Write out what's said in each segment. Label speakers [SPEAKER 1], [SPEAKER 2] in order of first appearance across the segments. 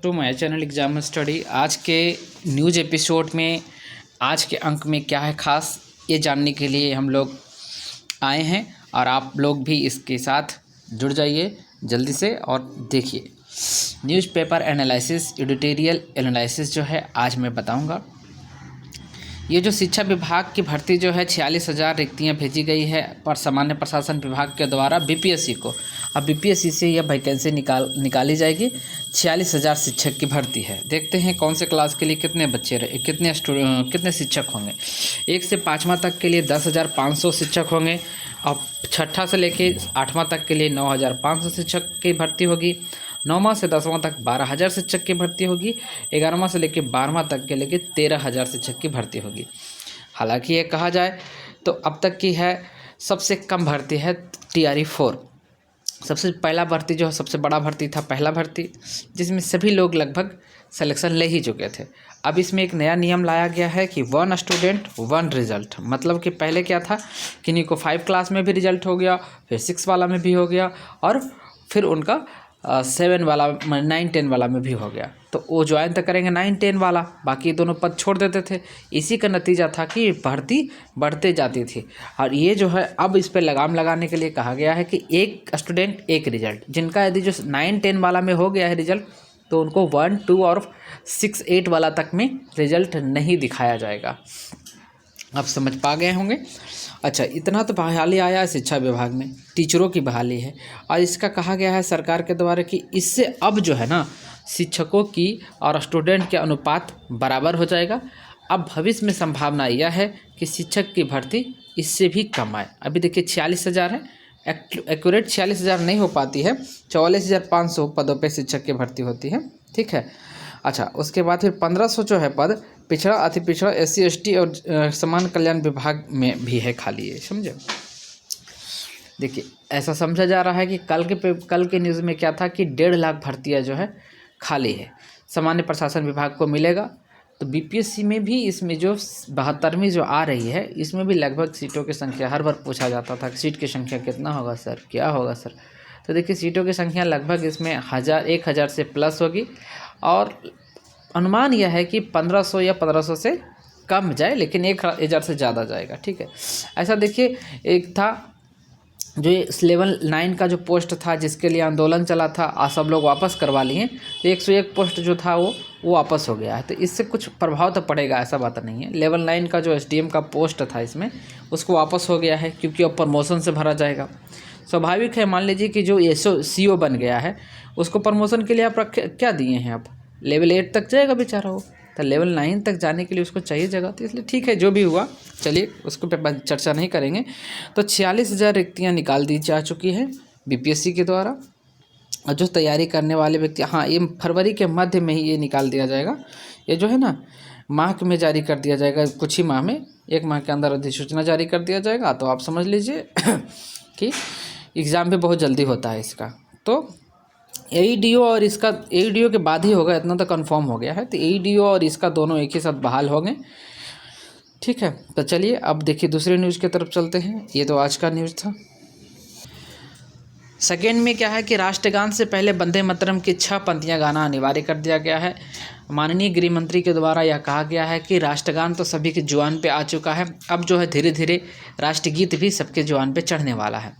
[SPEAKER 1] To my channel exam study. आज के news episode में आज के अंक में क्या है खास, ये जानने के लिए हम लोग आए हैं और आप लोग भी इसके साथ जुड़ जाइए जल्दी से और देखिए। न्यूज़पेपर एनालिसिस, एडिटोरियल एनालिसिस जो है आज मैं बताऊंगा। ये जो शिक्षा विभाग की भर्ती जो है 46,000 रिक्तियाँ भेजी गई है पर सामान्य प्रशासन विभाग के द्वारा बीपीएससी को। अब बीपीएससी से यह वैकेंसी निकाली जाएगी। 46,000 शिक्षक की भर्ती है। देखते हैं कौन से क्लास के लिए कितने बच्चे रहे, कितने शिक्षक होंगे। 1 से 5वां तक के लिए 10,500 शिक्षक होंगे और 6ठा से लेके 8वां तक के लिए 9,500 शिक्षक की भर्ती होगी। 9वां से 10वां तक 12,000 शिक्षक की भर्ती होगी। 11वां से लेकर 12वां तक के लेके 13,000 शिक्षक की भर्ती होगी। हालांकि ये कहा जाए तो अब तक की है सबसे कम भर्ती है TRE 4। सबसे पहला भर्ती जो है सबसे बड़ा भर्ती था पहला भर्ती, जिसमें सभी लोग लगभग सिलेक्शन ले ही चुके थे। अब इसमें एक नया नियम लाया गया है कि 1 स्टूडेंट 1 रिजल्ट। मतलब कि पहले क्या था, किन्हीं को 5 क्लास में भी रिजल्ट हो गया, फिर 6 वाला में भी हो गया और फिर उनका 7 वाला 9 10 वाला में भी हो गया। तो वो ज्वाइन तो करेंगे 9 10 वाला, बाकी दोनों पद छोड़ देते थे। इसी का नतीजा था कि भर्ती बढ़ते जाती थी। और ये जो है अब इस पर लगाम लगाने के लिए कहा गया है कि एक स्टूडेंट एक रिजल्ट। जिनका यदि जो 9 10 वाला में हो गया है रिजल्ट, तो उनको 1 2 और 6 8 वाला तक में रिजल्ट नहीं दिखाया जाएगा। आप समझ पा गए होंगे। अच्छा, इतना तो बहाली आया है शिक्षा विभाग में, टीचरों की बहाली है और इसका कहा गया है सरकार के द्वारा कि इससे अब जो है ना शिक्षकों की और स्टूडेंट के अनुपात बराबर हो जाएगा। अब भविष्य में संभावना यह है कि शिक्षक की भर्ती इससे भी कम आए। अभी देखिए 46,000 है, एक्यूरेट 46,000 नहीं हो पाती है। 44,500 पदों पर शिक्षक की भर्ती होती है, ठीक है। अच्छा, उसके बाद फिर 1,500 जो है पद पिछड़ा, अति पिछड़ा, SC ST और समाज कल्याण विभाग में भी है खाली है, समझे। देखिए ऐसा समझा जा रहा है कि कल के न्यूज़ में क्या था कि 1.5 लाख भर्तियाँ जो है खाली है, सामान्य प्रशासन विभाग को मिलेगा। तो बीपीएससी में भी इसमें जो 72वीं जो आ रही है, इसमें भी लगभग सीटों की संख्या हर बार पूछा जाता था कि सीट की संख्या कितना होगा सर, क्या होगा सर। तो देखिए सीटों की संख्या लगभग इसमें 1,000 से प्लस होगी और अनुमान यह है कि 1,500 या 1,500 से कम जाए, लेकिन 1,000 से ज़्यादा जाएगा, ठीक है। ऐसा देखिए एक था जो ये लेवल 9 का जो पोस्ट था जिसके लिए आंदोलन चला था और सब लोग वापस करवा लिए, तो 101 पोस्ट जो था वो वापस हो गया है। तो इससे कुछ प्रभाव तो पड़ेगा, ऐसा बात नहीं है। लेवल 9 का जो SDM का पोस्ट था इसमें, उसको वापस हो गया है क्योंकि अब प्रमोशन से भरा जाएगा। स्वाभाविक है, मान लीजिए कि जो CO बन गया है उसको प्रमोशन के लिए आप क्या दिए हैं, आप लेवल 8 तक जाएगा बेचारा वो, तो लेवल 9 तक जाने के लिए उसको चाहिए जगह। तो इसलिए ठीक है, जो भी हुआ चलिए उसको पे चर्चा नहीं करेंगे। तो 46,000 रिक्तियाँ निकाल दी जा चुकी है बीपीएससी के द्वारा। और जो तैयारी करने वाले व्यक्ति, हाँ, ये फरवरी के मध्य में ही ये निकाल दिया जाएगा। ये जो है ना माह में जारी कर दिया जाएगा, कुछ ही माह में, 1 माह के अंदर अधिसूचना जारी कर दिया जाएगा। तो आप समझ लीजिए कि एग्ज़ाम भी बहुत जल्दी होता है इसका। तो AEDO और इसका AEDO के बाद ही होगा, इतना तो कंफर्म हो गया है। तो AEDO और इसका दोनों एक ही साथ बहाल हो गए, ठीक है। तो चलिए अब देखिए दूसरे न्यूज़ की तरफ चलते हैं। ये तो आज का न्यूज़ था। सेकेंड में क्या है कि राष्ट्रगान से पहले वंदे मातरम की 6 पंक्तियाँ गाना अनिवार्य कर दिया गया है। माननीय गृह मंत्री के द्वारा यह कहा गया है कि राष्ट्रगान तो सभी के जुबान पे आ चुका है, अब जो है धीरे धीरे राष्ट्रगीत भी सबके जुबान पे चढ़ने वाला है।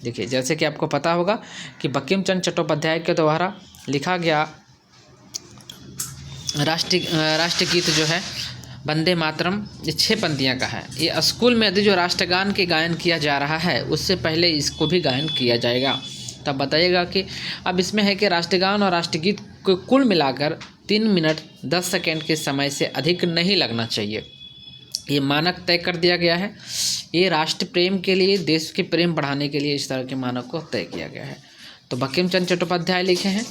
[SPEAKER 1] देखिए जैसे कि आपको पता होगा कि बंकिम चंद्र चट्टोपाध्याय के द्वारा लिखा गया राष्ट्रगीत जो है वंदे मातरम, ये 6 पंक्तियाँ का है। ये स्कूल में यदि जो राष्ट्रगान के गायन किया जा रहा है उससे पहले इसको भी गायन किया जाएगा। तब बताइएगा कि अब इसमें है कि राष्ट्रगान और राष्ट्रगीत को कुल मिलाकर 3 मिनट 10 सेकेंड के समय से अधिक नहीं लगना चाहिए। ये मानक तय कर दिया गया है। ये राष्ट्र प्रेम के लिए, देश के प्रेम बढ़ाने के लिए इस तरह के मानक को तय किया गया है। तो बंकिम चंद्र चट्टोपाध्याय लिखे हैं,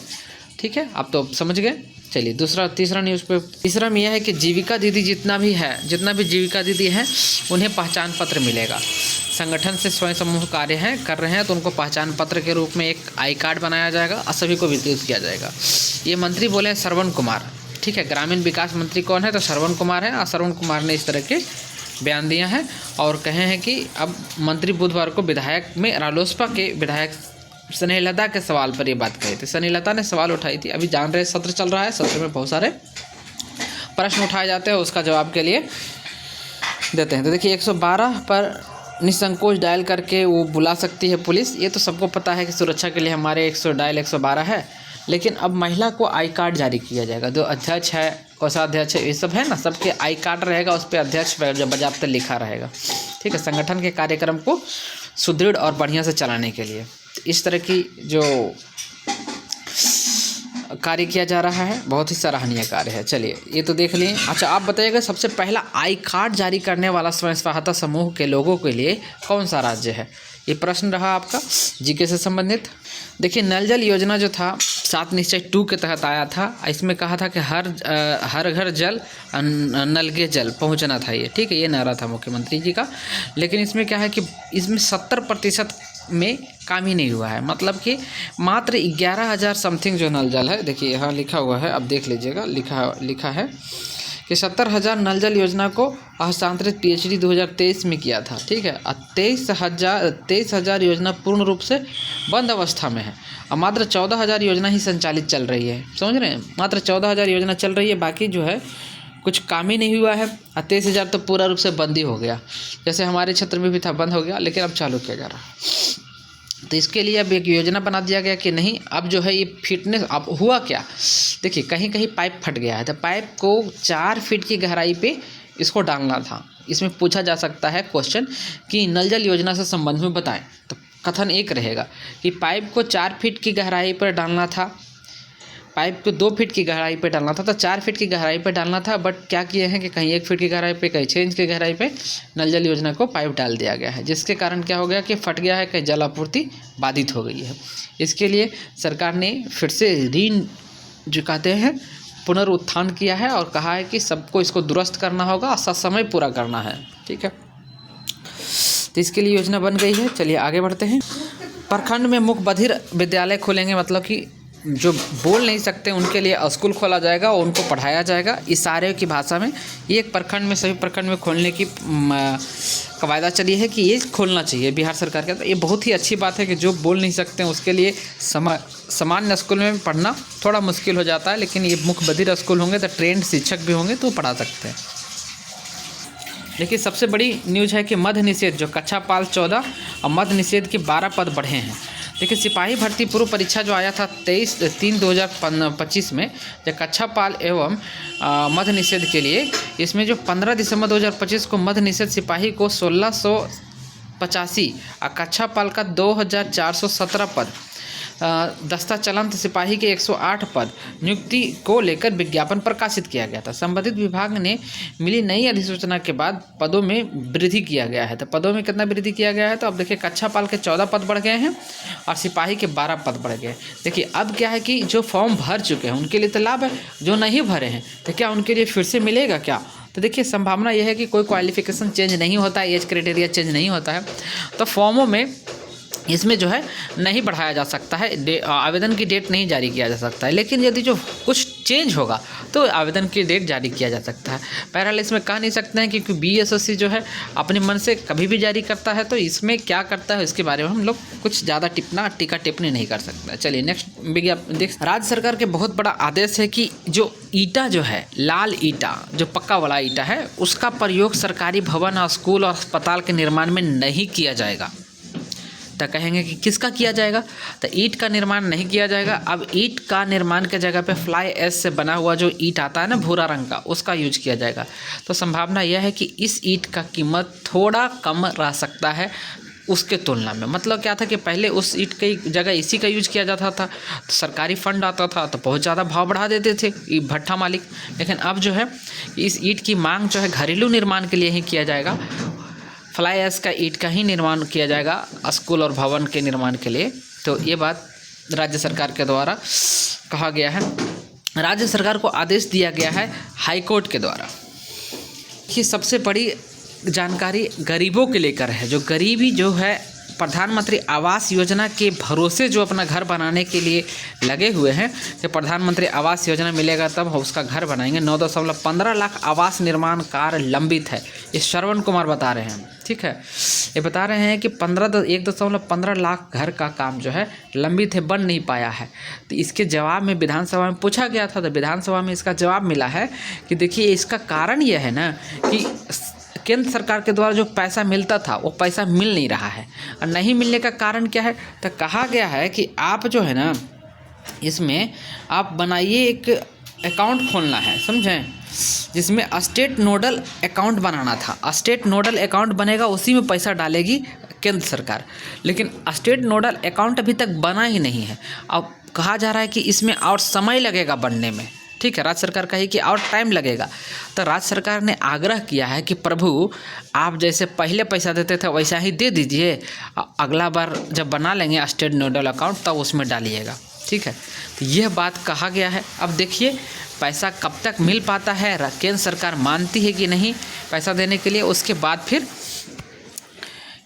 [SPEAKER 1] ठीक है, आप तो समझ गए। चलिए तीसरा न्यूज़ पे तीसरा में यह है कि जीविका दीदी जितना भी जीविका दीदी हैं उन्हें पहचान पत्र मिलेगा। संगठन से स्वयं समूह कार्य कर रहे हैं तो उनको पहचान पत्र के रूप में एक आई कार्ड बनाया जाएगा और सभी को वितरित किया जाएगा। ये मंत्री बोले हैं श्रवण कुमार, ठीक है। ग्रामीण विकास मंत्री कौन है, तो श्रवण कुमार है। और श्रवण कुमार ने इस तरह के बयान दिया है और कहे हैं कि अब मंत्री बुधवार को विधायक में रालोसपा के विधायक स्नेहलता के सवाल पर ये बात कही थी। स्नेहलता ने सवाल उठाई थी। अभी जान रहे सत्र चल रहा है, सत्र में बहुत सारे प्रश्न उठाए जाते हैं, उसका जवाब के लिए देते हैं। तो देखिए 112 पर निसंकोच डायल करके वो बुला सकती है पुलिस। ये तो सबको पता है कि सुरक्षा के लिए हमारे 112 है। लेकिन अब महिला को आई कार्ड जारी किया जाएगा। जो अध्यक्ष है, कोषाध्यक्ष है, ये सब है ना, सबके आई कार्ड रहेगा, उस पर अध्यक्ष बजाबते लिखा रहेगा। ठीक है, संगठन के कार्यक्रम को सुदृढ़ और बढ़िया से चलाने के लिए इस तरह की जो कार्य किया जा रहा है, बहुत ही सराहनीय कार्य है। चलिए ये तो देख लिए। अच्छा, आप बताइएगा सबसे पहला आई कार्ड जारी करने वाला स्वयं सहायता समूह के लोगों के लिए कौन सा राज्य है? ये प्रश्न रहा आपका जीके से संबंधित। देखिए नल जल योजना जो था 7 निश्चय 2 के तहत आया था। इसमें कहा था कि हर घर जल नल के जल पहुंचना था ये। ठीक है, ये नारा था मुख्यमंत्री जी का। लेकिन इसमें क्या है कि इसमें 70% में काम ही नहीं हुआ है। मतलब कि मात्र 11,000 समथिंग जो नल जल है, देखिए यहाँ लिखा हुआ है, अब देख लीजिएगा, लिखा है कि 70,000 नल जल योजना को हस्तांतरित PHD 2023 में किया था। ठीक है, और 23,000 योजना पूर्ण रूप से बंद अवस्था में है और मात्र 14,000 योजना ही संचालित चल रही है। समझ रहे हैं, मात्र 14,000 योजना चल रही है, बाकी जो है कुछ काम ही नहीं हुआ है। और 23,000 तो पूरा रूप से बंद ही हो गया। जैसे हमारे क्षेत्र में भी था, बंद हो गया, लेकिन अब चालू किया जा रहा है। तो इसके लिए अब एक योजना बना दिया गया कि नहीं, अब जो है ये फिटनेस। अब हुआ क्या, देखिए कहीं कहीं पाइप फट गया है, तो पाइप को 4 फीट की गहराई पे इसको डालना था। इसमें पूछा जा सकता है क्वेश्चन कि नल जल योजना से संबंध में बताएं। तो कथन एक रहेगा कि पाइप को 4 फीट की गहराई पर डालना था, पाइप को 2 फीट की गहराई पे डालना था, तो 4 फीट की गहराई पे डालना था। बट क्या किए हैं कि कहीं 1 फीट की गहराई पे, कहीं 6 इंच की गहराई पे नल जल योजना को पाइप डाल दिया गया है, जिसके कारण क्या हो गया कि फट गया है, कहीं जल आपूर्ति बाधित हो गई है। इसके लिए सरकार ने फिर से जो कहते हैं पुनरुत्थान किया है और कहा है कि सबको इसको दुरुस्त करना होगा और ससमय पूरा करना है। ठीक है, तो इसके लिए योजना बन गई है। चलिए आगे बढ़ते हैं। प्रखंड में मुख बधिर विद्यालय खोलेंगे, मतलब कि जो बोल नहीं सकते उनके लिए स्कूल खोला जाएगा और उनको पढ़ाया जाएगा इशारे की भाषा में। ये एक प्रखंड में, सभी प्रखंड में खोलने की कवायदा चली है कि ये खोलना चाहिए बिहार सरकार का। तो ये बहुत ही अच्छी बात है कि जो बोल नहीं सकते हैं उसके लिए सामान्य स्कूल में पढ़ना थोड़ा मुश्किल हो जाता है, लेकिन ये मुख बधिर स्कूल होंगे तो ट्रेंड शिक्षक भी होंगे तो पढ़ा सकते हैं। देखिए सबसे बड़ी न्यूज़ है कि मध्य निषेध जो कक्षा पाल 14 और मध्य निषेध के 12 पद बढ़े हैं। देखिए सिपाही भर्ती पूर्व परीक्षा जो आया था 23/3/2025 में, जो कक्षा पाल एवं मध्य निषेध के लिए, इसमें जो 15 दिसंबर 2025 को मध्य निषेध सिपाही को 1685 और कक्षा पाल का 2417 पद, दस्ता चलंत सिपाही के 108 पद नियुक्ति को लेकर विज्ञापन प्रकाशित किया गया था। संबंधित विभाग ने मिली नई अधिसूचना के बाद पदों में वृद्धि किया गया है। तो पदों में कितना वृद्धि किया गया है, तो अब देखिए कक्षा पाल के 14 पद बढ़ गए हैं और सिपाही के 12 पद बढ़ गए। देखिए अब क्या है कि जो फॉर्म भर चुके हैं उनके लिए तो लाभ है, जो नहीं भरे हैं तो क्या उनके लिए फिर से मिलेगा क्या? तो देखिए संभावना यह है कि कोई क्वालिफिकेशन चेंज नहीं होता है, एज क्राइटेरिया चेंज नहीं होता है, तो फॉर्मों में इसमें जो है नहीं बढ़ाया जा सकता है, आवेदन की डेट नहीं जारी किया जा सकता है। लेकिन यदि जो कुछ चेंज होगा तो आवेदन की डेट जारी किया जा सकता है। बहरहाल इसमें कह नहीं सकते हैं क्योंकि BSSC जो है अपने मन से कभी भी जारी करता है, तो इसमें क्या करता है इसके बारे में हम लोग कुछ ज़्यादा टीका टिप्पणी नहीं कर सकते। चलिए नेक्स्ट विज्ञापन। राज्य सरकार के बहुत बड़ा आदेश है कि जो ईटा जो है, लाल ईटा जो पक्का वाला ईटा है, उसका प्रयोग सरकारी भवन और स्कूल और अस्पताल के निर्माण में नहीं किया जाएगा। तो कहेंगे कि किसका किया जाएगा, तो ईंट का निर्माण नहीं किया जाएगा। अब ईंट का निर्माण के जगह पे फ्लाई ऐश से बना हुआ जो ईंट आता है ना भूरा रंग का, उसका यूज किया जाएगा। तो संभावना यह है कि इस ईंट का कीमत थोड़ा कम रह सकता है उसके तुलना में। मतलब क्या था कि पहले उस ईंट की जगह इसी का यूज किया जाता था, तो सरकारी फंड आता था तो बहुत ज़्यादा भाव बढ़ा देते थे भट्ठा मालिक। लेकिन अब जो है इस ईंट की मांग जो है घरेलू निर्माण के लिए ही किया जाएगा, फ्लाई ऐश का ईंट का ही निर्माण किया जाएगा स्कूल और भवन के निर्माण के लिए। तो ये बात राज्य सरकार के द्वारा कहा गया है। राज्य सरकार को आदेश दिया गया है हाई कोर्ट के द्वारा कि सबसे बड़ी जानकारी गरीबों के लेकर है। जो गरीबी जो है प्रधानमंत्री आवास योजना के भरोसे जो अपना घर बनाने के लिए लगे हुए हैं कि प्रधानमंत्री आवास योजना मिलेगा तब हम उसका घर बनाएंगे। 9.15 लाख आवास निर्माण कार्य लंबित है, ये श्रवण कुमार बता रहे हैं। ठीक है। ये बता रहे हैं कि 1.15 लाख घर का काम जो है लंबित है, बन नहीं पाया है। तो इसके जवाब में विधानसभा में पूछा गया था, तो विधानसभा में इसका जवाब मिला है कि देखिए इसका कारण यह है ना कि केंद्र सरकार के द्वारा जो पैसा मिलता था वो पैसा मिल नहीं रहा है। और नहीं मिलने का कारण क्या है, तो कहा गया है कि आप जो है ना इसमें आप बनाइए, एक अकाउंट खोलना है, समझें, जिसमें स्टेट नोडल अकाउंट बनाना था। स्टेट नोडल अकाउंट बनेगा, उसी में पैसा डालेगी केंद्र सरकार। लेकिन स्टेट नोडल अकाउंट अभी तक बना ही नहीं है। अब कहा जा रहा है कि इसमें और समय लगेगा बनने में, ठीक है। राज्य सरकार कही कि और टाइम लगेगा। तो राज्य सरकार ने आग्रह किया है कि प्रभु आप जैसे पहले पैसा देते थे वैसा ही दे दीजिए, अगला बार जब बना लेंगे स्टेट नोडल अकाउंट तब उसमें डालिएगा, ठीक है। तो यह बात कहा गया है। अब देखिए पैसा कब तक मिल पाता है, केंद्र सरकार मानती है कि नहीं पैसा देने के लिए, उसके बाद फिर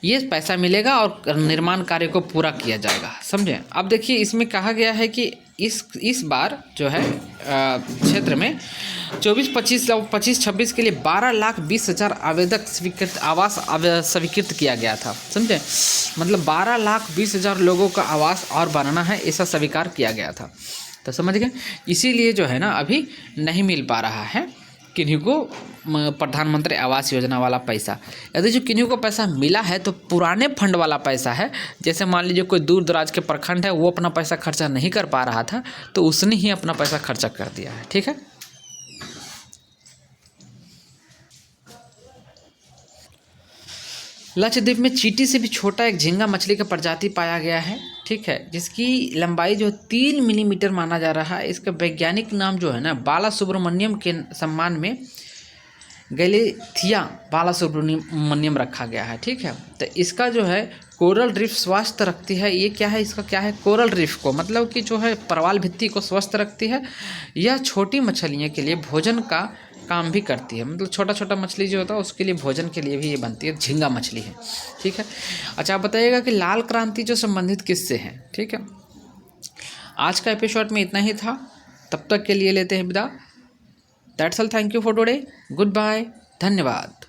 [SPEAKER 1] ये पैसा मिलेगा और निर्माण कार्य को पूरा किया जाएगा, समझें। अब देखिए इसमें कहा गया है कि इस बार जो है क्षेत्र में 24-25 के लिए 12,20,000 आवेदक आवास स्वीकृत किया गया था, समझे। मतलब 12,20,000 लोगों का आवास और बनाना है, ऐसा स्वीकार किया गया था। तो समझ गए, इसीलिए जो है ना अभी नहीं मिल पा रहा है किन्हीं को प्रधानमंत्री आवास योजना वाला पैसा। यदि जो किन्हीं को पैसा मिला है तो पुराने फंड वाला पैसा है। जैसे मान लीजिए कोई दूर दराज के प्रखंड है, वो अपना पैसा खर्चा नहीं कर पा रहा था तो उसने ही अपना पैसा खर्चा कर दिया है, ठीक है। लक्षद्वीप में चींटी से भी छोटा एक झींगा मछली का प्रजाति पाया गया है, ठीक है, जिसकी लंबाई जो 3 मिलीमीटर माना जा रहा है। इसका वैज्ञानिक नाम जो है ना बालासुब्रमण्यम के सम्मान में गैलेथिया बालासुब्रमण्यम रखा गया है, ठीक है। तो इसका जो है कोरल रीफ स्वस्थ रखती है। ये क्या है, इसका क्या है, कोरल रीफ को मतलब कि जो है परवाल भित्ति को स्वस्थ रखती है। यह छोटी मछलियों के लिए भोजन का काम भी करती है, मतलब छोटा छोटा मछली जो होता है उसके लिए भोजन के लिए भी ये बनती है, झींगा मछली है, ठीक है। अच्छा, आप बताइएगा कि लाल क्रांति जो संबंधित किससे है, ठीक है। आज का एपिसोड में इतना ही था, तब तक के लिए लेते हैं विदा। That's all, thank you for today, goodbye, धन्यवाद।